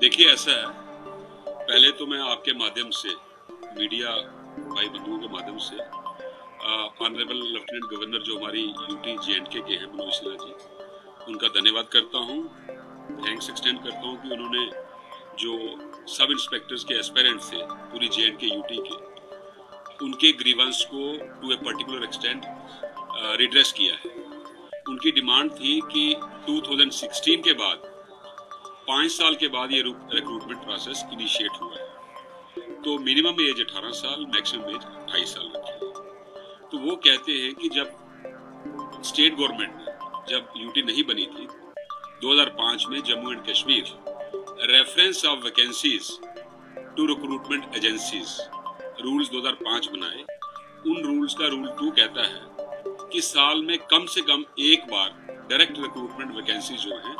देखिए ऐसा है, पहले तो मैं आपके माध्यम से, मीडिया भाई बंधुओं के माध्यम से ऑनरेबल लेफ्टिनेंट गवर्नर जो हमारी यूटी जे&के के हैं मनोज सिन्हा जी, उनका धन्यवाद करता हूँ, थैंक्स एक्सटेंड करता हूँ कि उन्होंने जो सब इंस्पेक्टर्स के एस्पेरेंट थे पूरी जे&के यूटी के, उनके ग्रीवेंस को to a particular extent redress किया है। उनकी डिमांड थी कि 2016 के बाद 5 साल के बाद ये रिक्रूटमेंट प्रोसेस इनिशिएट हुआ है, तो मिनिमम एज 18 साल, मैक्सिमम एज 28 साल रखी है। तो वो कहते हैं कि जब स्टेट गवर्नमेंट ने, जब यूटी नहीं बनी थी 2005 में, Jammu and Kashmir reference of vacancies to recruitment agencies rules 2005 बनाए। उन रूल्स का रूल 2 कहता है कि साल में कम से कम एक बार डायरेक्ट रिक्रूटमेंट वैकेंसी जो है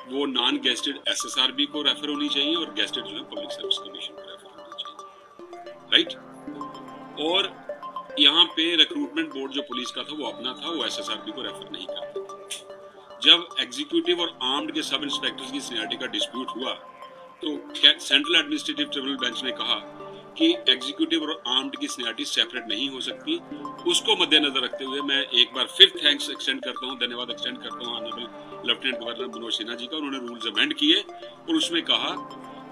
वो नॉन गेस्टेड एसएसआरबी को रेफर होनी चाहिए और गेस्टेड जो है पब्लिक सर्विस कमीशन को रेफर होनी चाहिए, राइट। और यहाँ पे रिक्रूटमेंट बोर्ड जो पुलिस का था वो अपना था, वो एसएसआरबी को रेफर नहीं करता। जब एग्जीक्यूटिव और आर्म्ड के सब इंस्पेक्टर्स की सीनियरिटी का डिस्प्यूट हुआ तो सेंट्रल एडमिनिस्ट्रेटिव ट्रिब्यूनल बेंच ने कहा कि एग्जीक्यूटिव और आर्म्ड की सीनियरिटी सेपरेट नहीं हो सकती। उसको मद्देनजर रखते हुए मैं एक बार फिर थैंक्स एक्सटेंड करता हूँ, धन्यवाद एक्सटेंड करता हूँ honourable lieutenant governor Manoj Sinha ji का। उन्होंने रूल्स अमेंड किए और उसमें कहा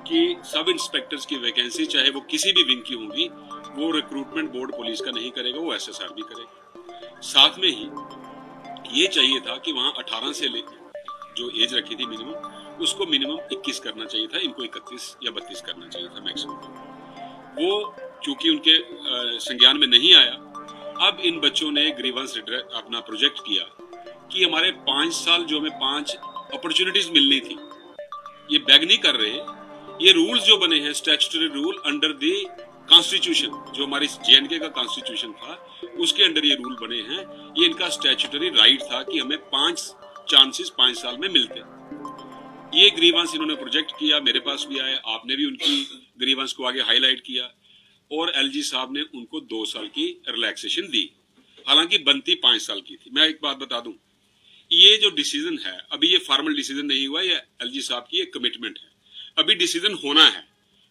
कि सब इंस्पेक्टर्स की वैकेंसी चाहे वो किसी भी विंग की होंगी, वो रिक्रूटमेंट बोर्ड पुलिस का नहीं करेगा, वो एसएसआरबी करेगा। साथ में ही ये चाहिए था कि वहां 18 से लेकर जो एज रखी थी मिनिमम, उसको मिनिमम 21 करना चाहिए था, इनको 31 या 32 करना चाहिए था मैक्सिमम। वो चूंकि उनके संज्ञान में नहीं आया, अब इन बच्चों ने ग्रीवेंस अपना प्रोजेक्ट किया कि हमारे 5 साल जो हमें 5 अपॉर्चुनिटीज मिलनी थी, ये बैग नहीं कर रहे। ये रूल्स जो बने हैं statutory rule under the constitution, जो हमारी जे&के का कॉन्स्टिट्यूशन था उसके अंडर ये रूल बने हैं। ये इनका स्टैट्यूटरी राइट था कि हमें 5 चांसेस 5 साल में मिलते। ये ग्रीवेंस इन्होंने प्रोजेक्ट किया, मेरे पास भी आया, आपने भी उनकी ग्रीवेंस को आगे हाईलाइट किया और एलजी साहब ने उनको 2 साल की रिलैक्सेशन दी, हालांकि बनती 5 साल की थी। मैं एक बात बता दूं, ये जो डिसीजन है अभी ये फॉर्मल डिसीजन नहीं हुआ, ये एलजी साहब की एक कमिटमेंट है। अभी डिसीजन होना है,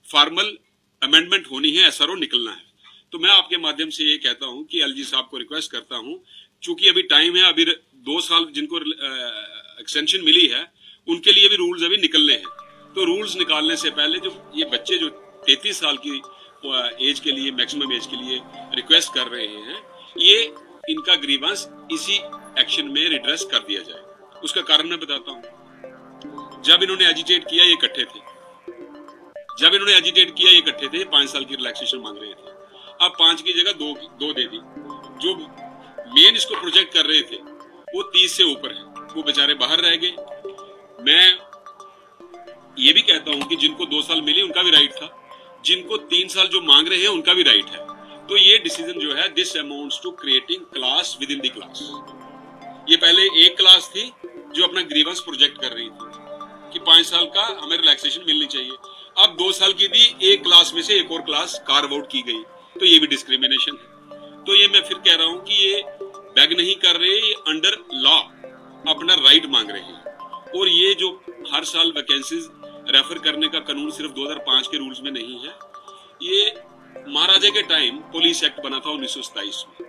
फॉर्मल अमेंडमेंट होनी है, एसआरओ निकलना है। तो मैं आपके माध्यम से ये कहता हूं कि एलजी साहब को रिक्वेस्ट करता हूं, चूंकि अभी टाइम है, अभी 2 साल जिनको एक्सटेंशन मिली है उनके लिए भी रूल्स अभी निकलने हैं। तो रूल्स निकालने से पहले जो ये बच्चे जो 33 साल की एज के लिए, मैक्सिमम एज के लिए रिक्वेस्ट कर रहे हैं, ये इनका ग्रीवेंस इसी एक्शन में रिड्रेस कर दिया जाए। उसका कारण मैं बताता हूं। जब इन्होंने एजिटेट किया ये इकट्ठे थे, 5 साल की रिलैक्सेशन मांग रहे थे। अब 5 की जगह 2 दे दी। जो मेन इसको प्रोजेक्ट कर रहे थे वो 30 से ऊपर है, वो बेचारे बाहर रह गए। मैं ये भी कहता हूं कि जिनको 2 साल मिली उनका भी राइट था, जिनको 3 साल जो मांग रहे हैं उनका भी राइट है। तो ये डिसीजन जो है, this amounts to creating class within the class. ये पहले एक क्लास थी जो अपना ग्रीवेंस प्रोजेक्ट कर रही थी कि 5 साल का हमें रिलैक्सेशन मिलनी चाहिए। अब 2 साल की दी, एक क्लास में से एक और क्लास कार्व आउट की गई, तो ये भी डिस्क्रिमिनेशन है। तो ये मैं फिर कह रहा हूं कि ये बैग नहीं कर रहे, ये अंडर लॉ अपना राइट मांग रहे हैं। और ये जो हर साल वैकेंसीज रेफर करने का कानून सिर्फ 2005 के रूल्स में नहीं है, ये महाराजा के टाइम पुलिस एक्ट बना था 1927 में।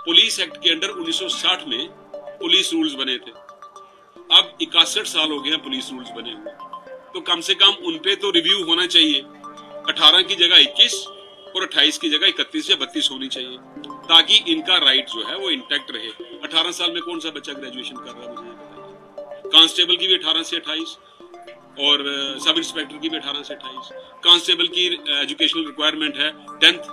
पुलिस एक्ट के अंडर 1960 में पुलिस रूल्स बने थे। अब 61 साल हो गए हैं पुलिस रूल्स बने हुए, तो कम से कम उनपे तो रिव्यू होना चाहिए। 18 की जगह 21 और 28 की जगह 31 या 32 होनी चाहिए, ताकि इनका राइट जो है वो इंटैक्ट रहे। 18 साल में कौन सा बच्चा ग्रेजुएशन कर रहा है मुझे बताइए। कांस्टेबल की भी 18 से 28 और सब इंस्पेक्टर की भी 18 से 28। कांस्टेबल की एजुकेशनल रिक्वायरमेंट है 10th,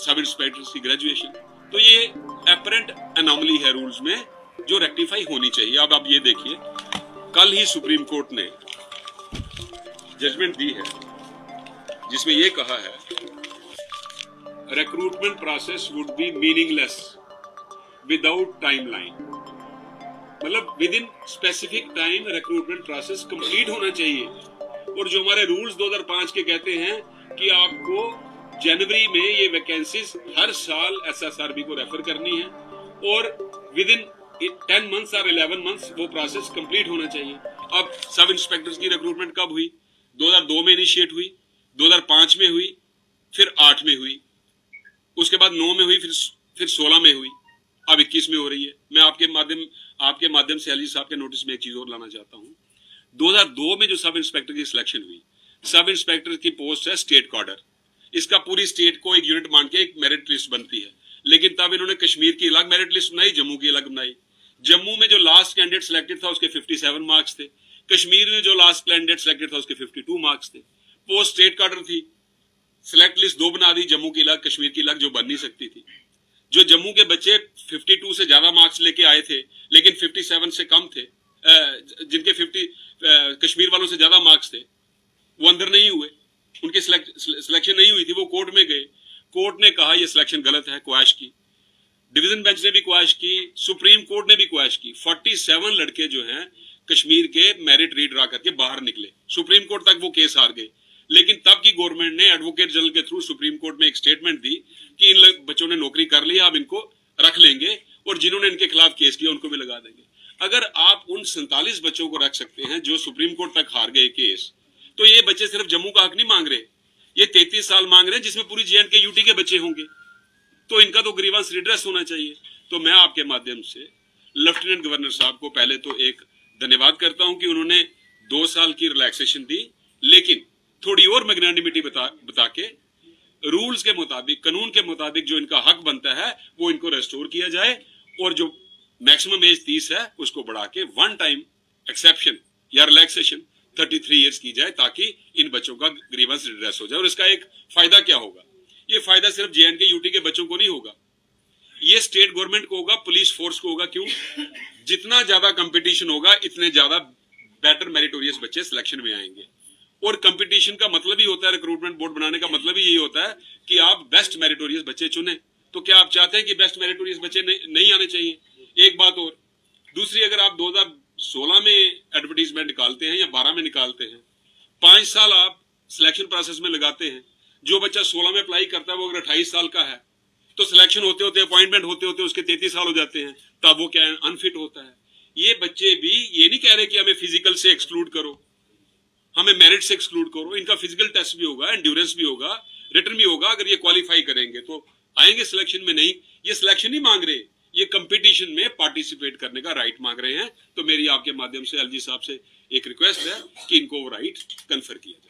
सब इंस्पेक्टर्स की ग्रेजुएशन। तो ये एपरेंट एनॉमली है रूल्स में, जो रेक्टिफाई होनी चाहिए। अब आप ये देखिए, कल ही सुप्रीम कोर्ट ने जजमेंट दी है जिसमें ये कहा है, recruitment process would be meaningless without timeline. मतलब within specific time recruitment process complete होना चाहिए। और जो हमारे रूल्स 2005 के कहते हैं कि आपको जनवरी में ये वैकेंसीज हर साल एसएसआरबी को रेफर करनी है और विद इन 10 मंथ्स और 11 मंथ्स वो प्रोसेस कंप्लीट होना चाहिए। अब सब इंस्पेक्टर्स की रिक्रूटमेंट कब हुई? 2002 में इनिशिएट हुई, 2005 में हुई, फिर 8 में हुई, उसके बाद 9 में हुई, फिर 16 में हुई, अब 21 में हो रही है। मैं आपके माध्यम से एलजी साहब के नोटिस में एक चीज और लाना चाहता हूँ। 2002 में जो सब इंस्पेक्टर की सिलेक्शन हुई, सब इंस्पेक्टर की पोस्ट है स्टेट कॉर्डर, इसका पूरी स्टेट को एक यूनिट मान के एक मेरिट लिस्ट बनती है, लेकिन तब इन्होंने कश्मीर की अलग मेरिट लिस्ट बनाई, जम्मू की अलग बनाई। जम्मू में जो लास्ट कैंडिडेट सिलेक्टेड था उसके 57 मार्क्स थे, कश्मीर में जो लास्ट कैंडिडेट सिलेक्टेड था उसके 52 मार्क्स थे। पोस्ट स्टेट कॉर्डर थी, सिलेक्ट लिस्ट दो बना दी, जम्मू की अलग कश्मीर की अलग, जो बन नहीं सकती थी। जो जम्मू के बच्चे 52 से ज्यादा मार्क्स लेके आए थे लेकिन 57 से कम थे, जिनके 50 कश्मीर वालों से ज्यादा मार्क्स थे, वो अंदर नहीं हुए, उनकी सिलेक्शन नहीं हुई थी, वो कोर्ट में गए। कोर्ट ने कहा ये सिलेक्शन गलत है, क्वैश की। डिवीजन बेंच ने भी क्वैश की, सुप्रीम कोर्ट ने भी क्वैश की। 47 लड़के जो हैं कश्मीर के मेरिट रीडर करके बाहर निकले, सुप्रीम कोर्ट तक वो केस हार गए। लेकिन तब की गवर्नमेंट ने एडवोकेट जनरल के थ्रू सुप्रीम कोर्ट में एक स्टेटमेंट दी कि इन बच्चों ने नौकरी कर ली, अब इनको रख लेंगे और जिन्होंने इनके खिलाफ केस किया उनको भी लगा देंगे। अगर आप उन 47 बच्चों को रख सकते हैं जो सुप्रीम कोर्ट तक हार गए केस, तो ये बच्चे सिर्फ जम्मू का हक नहीं मांग रहे, ये 33 साल मांग रहे हैं जिसमें पूरी JNK यूटी के बच्चे होंगे, तो इनका तो ग्रीवेंस रिड्रेस होना चाहिए। तो मैं आपके माध्यम से लेफ्टिनेंट गवर्नर साहब को पहले तो एक धन्यवाद करता हूं कि उन्होंने 2 साल की रिलैक्सेशन दी, लेकिन थोड़ी और मैग्नानिमिटी बता के रूल्स के मुताबिक, कानून के मुताबिक जो इनका हक बनता है वो इनको रेस्टोर किया जाए, और जो मैक्सिमम एज 30 है उसको बढ़ा के 1 टाइम एक्सेप्शन या रिलैक्सेशन 33 ईयर्स की जाए, ताकि इन बच्चों का ग्रीवेंस रिड्रेस हो जाए। और इसका एक फायदा क्या होगा? ये फायदा सिर्फ JNK यूटी के बच्चों को नहीं होगा, ये स्टेट गवर्नमेंट को होगा, पुलिस फोर्स को होगा। क्यों? जितना ज्यादा कंपटीशन होगा इतने ज्यादा बेटर मेरिटोरियस बच्चे सिलेक्शन में आएंगे। और कंपटीशन का मतलब ही होता है, रिक्रूटमेंट बोर्ड बनाने का मतलब ही यही होता है कि आप बेस्ट मेरिटोरियस बच्चे चुने। तो क्या आप चाहते हैं कि बेस्ट मेरिटोरियस बच्चे नहीं आने चाहिए? एक बात और। दूसरी, अगर आप 2016 में एडवर्टीजमेंट निकालते हैं या 12 में निकालते हैं, 5 साल आप सिलेक्शन प्रोसेस में लगाते हैं, जो बच्चा 16 में अप्लाई करता है वो अगर 28 साल का है तो सिलेक्शन होते होते, अपॉइंटमेंट होते होते उसके 33 साल हो जाते हैं, तब वो क्या अनफिट होता है। ये बच्चे भी ये नहीं कह रहे कि हमें फिजिकल से एक्सक्लूड करो, हमें मेरिट से एक्सक्लूड करो, इनका फिजिकल टेस्ट भी होगा, एंड्योरेंस भी होगा, रिटर्न भी होगा। अगर ये क्वालिफाई करेंगे तो आएंगे सिलेक्शन में। नहीं, ये सिलेक्शन नहीं मांग रहे, ये कंपटीशन में पार्टिसिपेट करने का राइट मांग रहे हैं। तो मेरी आपके माध्यम से एलजी साहब से एक रिक्वेस्ट है कि इनको वो राइट कन्फर किया।